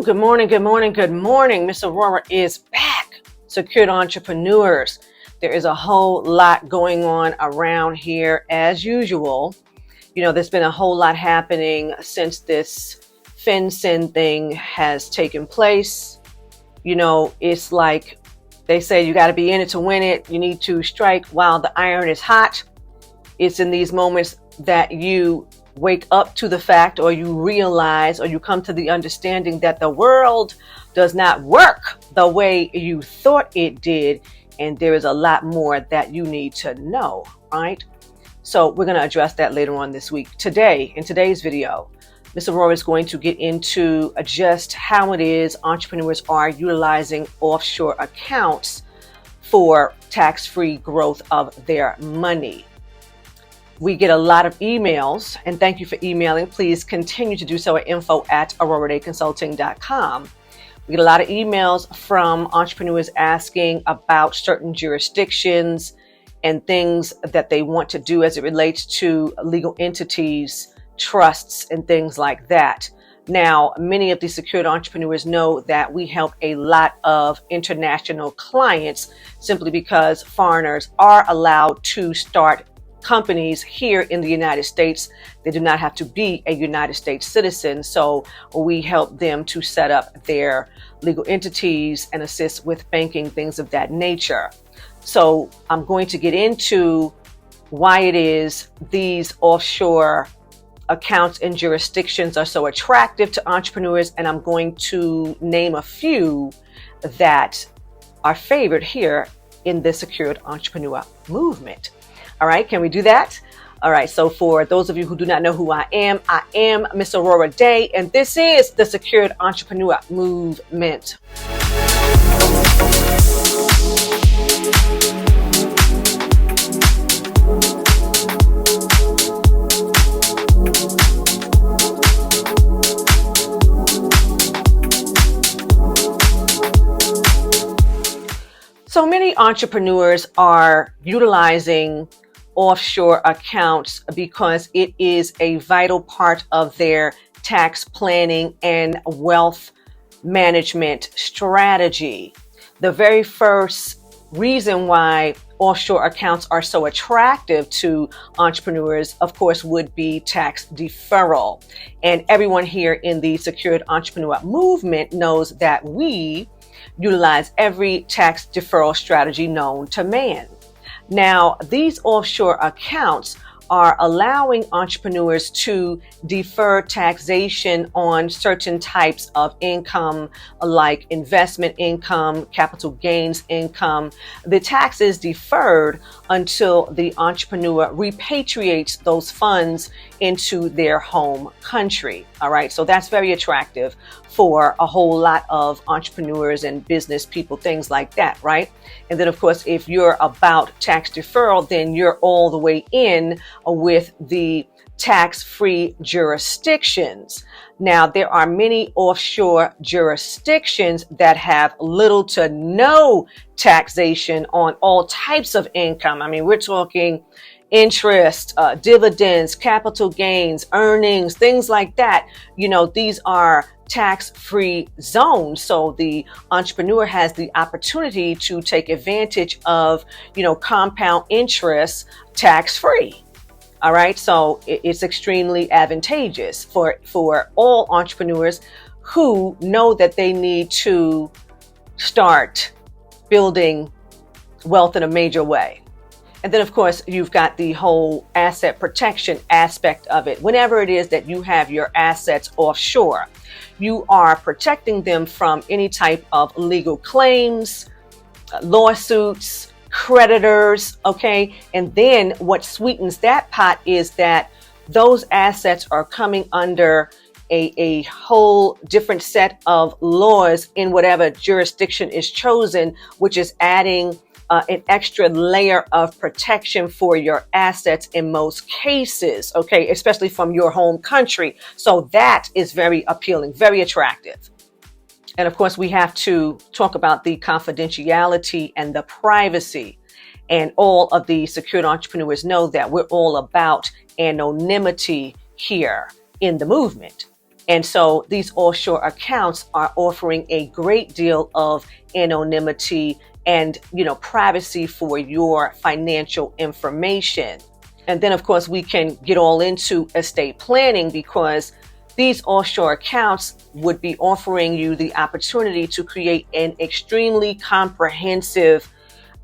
Good morning, good morning, good morning. Miss Aurorah is back. Secured entrepreneurs. There is a whole lot going on around here as usual. You know, there's been a whole lot happening since this FinCEN thing has taken place. You know, it's like they say you got to be in it to win it. You need to strike while the iron is hot. It's in these moments that you wake up to the fact, or you realize, or you come to the understanding that the world does not work the way you thought it did. And there is a lot more that you need to know, right? So we're going to address that later on this week. Today, in today's video, Ms. Aurorah is going to get into just how it is entrepreneurs are utilizing offshore accounts for tax-free growth of their money. We get a lot of emails, and thank you for emailing. Please continue to do so at info@aurorahdayconsulting.com. We get a lot of emails from entrepreneurs asking about certain jurisdictions and things that they want to do as it relates to legal entities, trusts, and things like that. Now, many of these secured entrepreneurs know that we help a lot of international clients simply because foreigners are allowed to start companies here in the United States. They do not have to be a United States citizen. So we help them to set up their legal entities and assist with banking, things of that nature. So I'm going to get into why it is these offshore accounts and jurisdictions are so attractive to entrepreneurs. And I'm going to name a few that are favored here in the secured entrepreneur movement. All right, can we do that? All right, so for those of you who do not know who I am Miss Aurorah Dey, and this is the Secured Entrepreneur Movement. So many entrepreneurs are utilizing offshore accounts because it is a vital part of their tax planning and wealth management strategy. The very first reason why offshore accounts are so attractive to entrepreneurs, of course, would be tax deferral. And everyone here in the Secured Entrepreneur Movement knows that we utilize every tax deferral strategy known to man. Now, these offshore accounts are allowing entrepreneurs to defer taxation on certain types of income, like investment income, capital gains income. The tax is deferred until the entrepreneur repatriates those funds into their home country. All right, so that's very attractive for a whole lot of entrepreneurs and business people, things like that, right? And then, of course, if you're about tax deferral, then you're all the way in with the tax-free jurisdictions. Now, there are many offshore jurisdictions that have little to no taxation on all types of income. I mean, we're talking interest, dividends, capital gains, earnings, things like that. You know, these are tax-free zones. So the entrepreneur has the opportunity to take advantage of, you know, compound interest tax-free. All right. So it's extremely advantageous for all entrepreneurs who know that they need to start building wealth in a major way. And then, of course, you've got the whole asset protection aspect of it. Whenever it is that you have your assets offshore, you are protecting them from any type of legal claims, lawsuits, creditors, okay? And then what sweetens that pot is that those assets are coming under a whole different set of laws in whatever jurisdiction is chosen, which is adding an extra layer of protection for your assets in most cases, okay, especially from your home country. So that is very appealing, very attractive. And of course, we have to talk about the confidentiality and the privacy. And all of the secured entrepreneurs know that we're all about anonymity here in the movement. And so these offshore accounts are offering a great deal of anonymity and, privacy for your financial information. And then, of course, we can get all into estate planning, because these offshore accounts would be offering you the opportunity to create an extremely comprehensive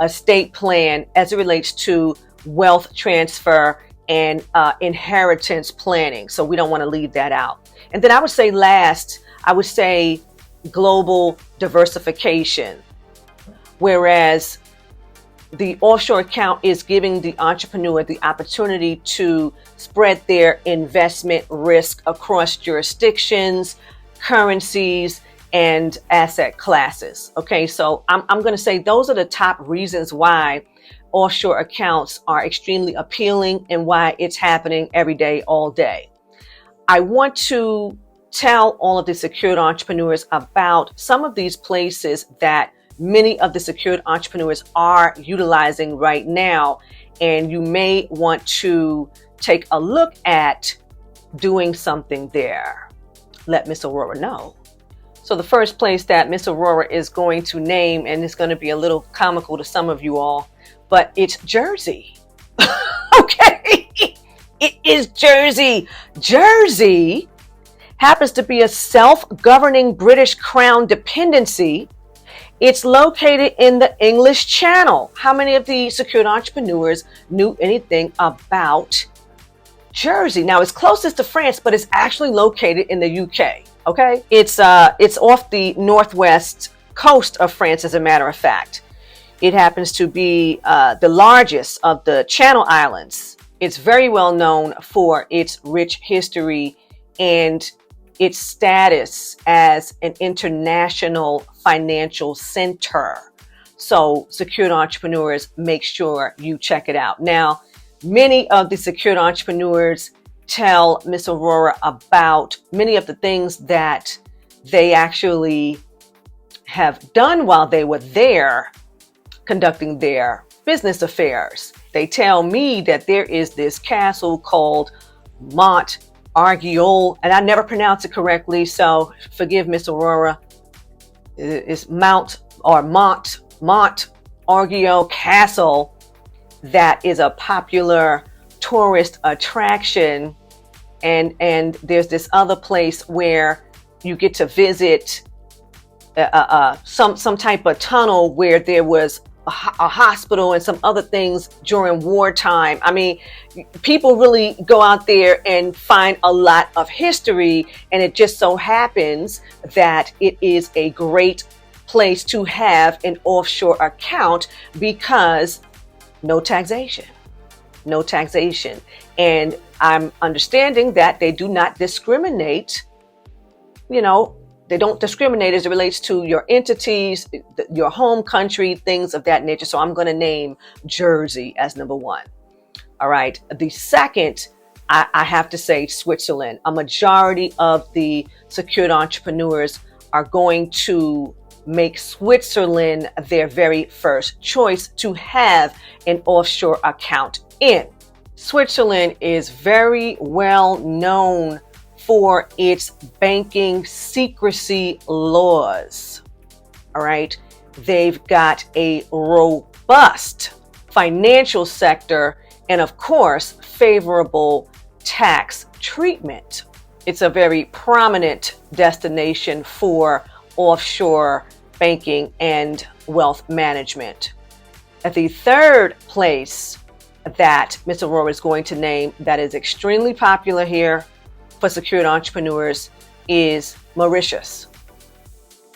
estate plan as it relates to wealth transfer and inheritance planning. So we don't want to leave that out. And then I would say global diversification, whereas the offshore account is giving the entrepreneur the opportunity to spread their investment risk across jurisdictions, currencies, and asset classes. Okay, so I'm going to say those are the top reasons why offshore accounts are extremely appealing and why it's happening every day, all day. I want to tell all of the secured entrepreneurs about some of these places that many of the secured entrepreneurs are utilizing right now, and you may want to take a look at doing something there. Let Miss Aurorah know. So the first place that Miss Aurorah is going to name, and it's going to be a little comical to some of you all, but it's Jersey. Okay, it is Jersey. Jersey happens to be a self-governing British Crown dependency. It's located in the English Channel. How many of the secured entrepreneurs knew anything about Jersey? Now, it's closest to France, but it's actually located in the UK. Okay, it's off the northwest coast of France, as a matter of fact. It happens to be the largest of the Channel Islands. It's very well known for its rich history and its status as an international financial center. So secured entrepreneurs, make sure you check it out. Now, many of the secured entrepreneurs tell Miss Aurorah about many of the things that they actually have done while they were there conducting their business affairs. They tell me that there is this castle called Mont Argiol, and I never pronounce it correctly, so forgive Miss Aurorah. It's Mont Argiol Castle, that is a popular tourist attraction, and there's this other place where you get to visit some type of tunnel where there was a hospital and some other things during wartime. I mean, people really go out there and find a lot of history, and it just so happens that it is a great place to have an offshore account because no taxation. And I'm understanding that they do not discriminate, they don't discriminate as it relates to your entities, your home country, things of that nature. So I'm going to name Jersey as number one. All right. The second, I have to say Switzerland. A majority of the secured entrepreneurs are going to make Switzerland their very first choice to have an offshore account in. Switzerland is very well known for its banking secrecy laws. All right. They've got a robust financial sector and, of course, favorable tax treatment. It's a very prominent destination for offshore banking and wealth management. At the third place that Ms. Aurorah is going to name that is extremely popular here for secured entrepreneurs is Mauritius.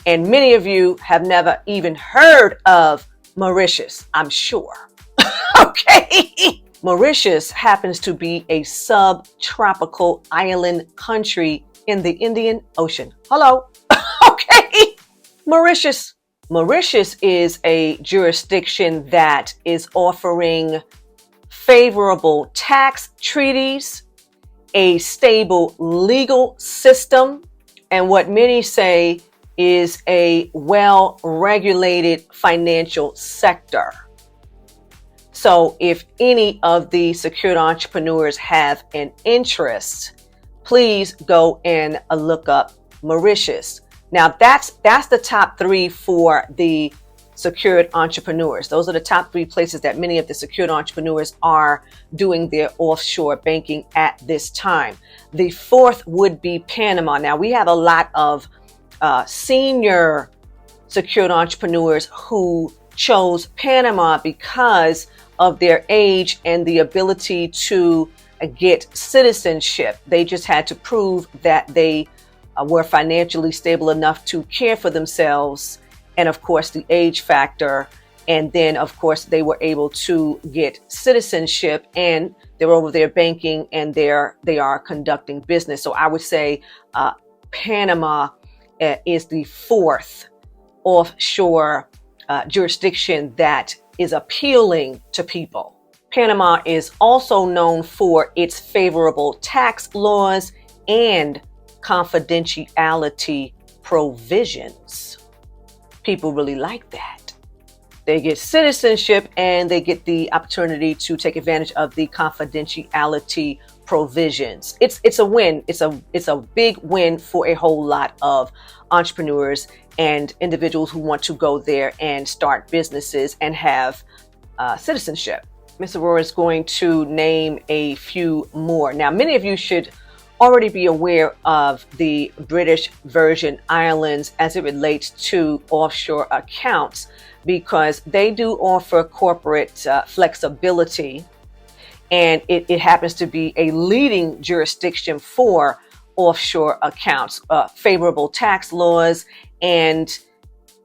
And many of you have never even heard of Mauritius, I'm sure. Okay. Mauritius happens to be a subtropical island country in the Indian Ocean. Hello. Okay. Mauritius is a jurisdiction that is offering favorable tax treaties, a stable legal system, and what many say is a well-regulated financial sector. So if any of the secured entrepreneurs have an interest, please go and look up Mauritius. Now that's the top 3 for the secured entrepreneurs. Those are the top 3 places that many of the secured entrepreneurs are doing their offshore banking at this time. The 4th would be Panama. Now we have a lot of senior secured entrepreneurs who chose Panama because of their age and the ability to get citizenship. They just had to prove that they were financially stable enough to care for themselves, and of course the age factor. And then of course they were able to get citizenship, and they're over there banking, and they are conducting business. So I would say Panama is the 4th offshore jurisdiction that is appealing to people. Panama is also known for its favorable tax laws and confidentiality provisions. People really like that. They get citizenship and they get the opportunity to take advantage of the confidentiality provisions. It's a win. It's a big win for a whole lot of entrepreneurs and individuals who want to go there and start businesses and have citizenship. Ms. Aurorah is going to name a few more. Now, many of you should already be aware of the British Virgin Islands as it relates to offshore accounts, because they do offer corporate flexibility, and it happens to be a leading jurisdiction for offshore accounts, favorable tax laws, and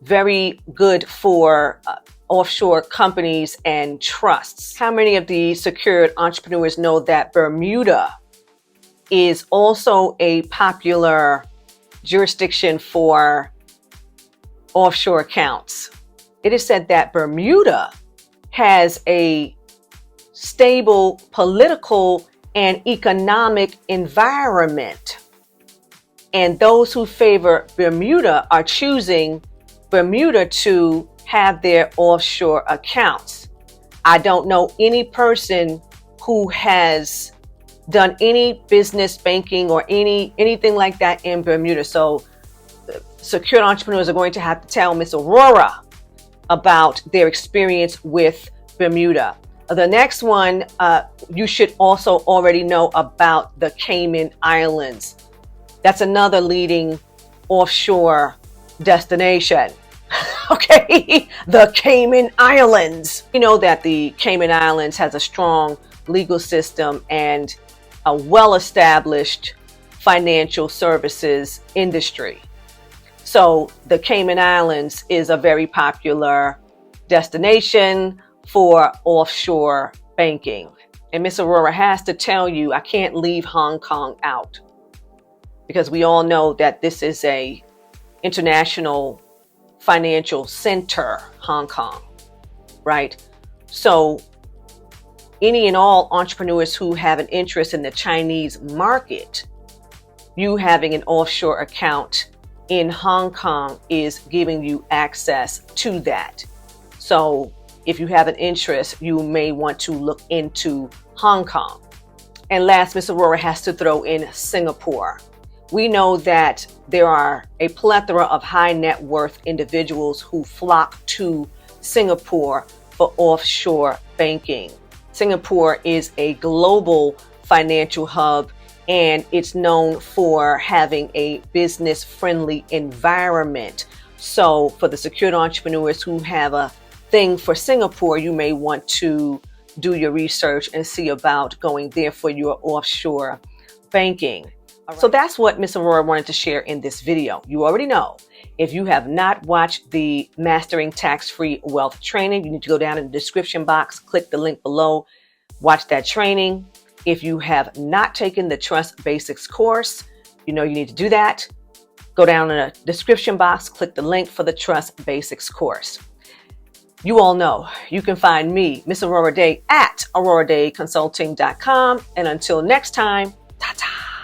very good for offshore companies and trusts. How many of the secured entrepreneurs know that Bermuda is also a popular jurisdiction for offshore accounts? It is said that Bermuda has a stable political and economic environment, and those who favor Bermuda are choosing Bermuda to have their offshore accounts. I don't know any person who has done any business banking or anything like that in Bermuda. So secured entrepreneurs are going to have to tell Miss Aurorah about their experience with Bermuda. The next one, you should also already know about the Cayman Islands. That's another leading offshore destination. Okay, the Cayman Islands. You know that the Cayman Islands has a strong legal system and a well-established financial services industry. So the Cayman Islands is a very popular destination for offshore banking. And Miss Aurorah has to tell you, I can't leave Hong Kong out, because we all know that this is a international financial center, Hong Kong, right? So any and all entrepreneurs who have an interest in the Chinese market, you having an offshore account in Hong Kong is giving you access to that. So if you have an interest, you may want to look into Hong Kong. And last, Miss Aurorah has to throw in Singapore. We know that there are a plethora of high net worth individuals who flock to Singapore for offshore banking. Singapore is a global financial hub, and it's known for having a business-friendly environment. So for the secured entrepreneurs who have a thing for Singapore, you may want to do your research and see about going there for your offshore banking. Right. So that's what Ms. Aurorah wanted to share in this video. You already know, if you have not watched the Mastering Tax-Free Wealth training, you need to go down in the description box, click the link below, watch that training. If you have not taken the Trust Basics course, you know you need to do that. Go down in the description box, click the link for the Trust Basics course. You all know you can find me, Miss Aurorah Dey, at AurorahDeyConsulting.com. And until next time, ta-ta.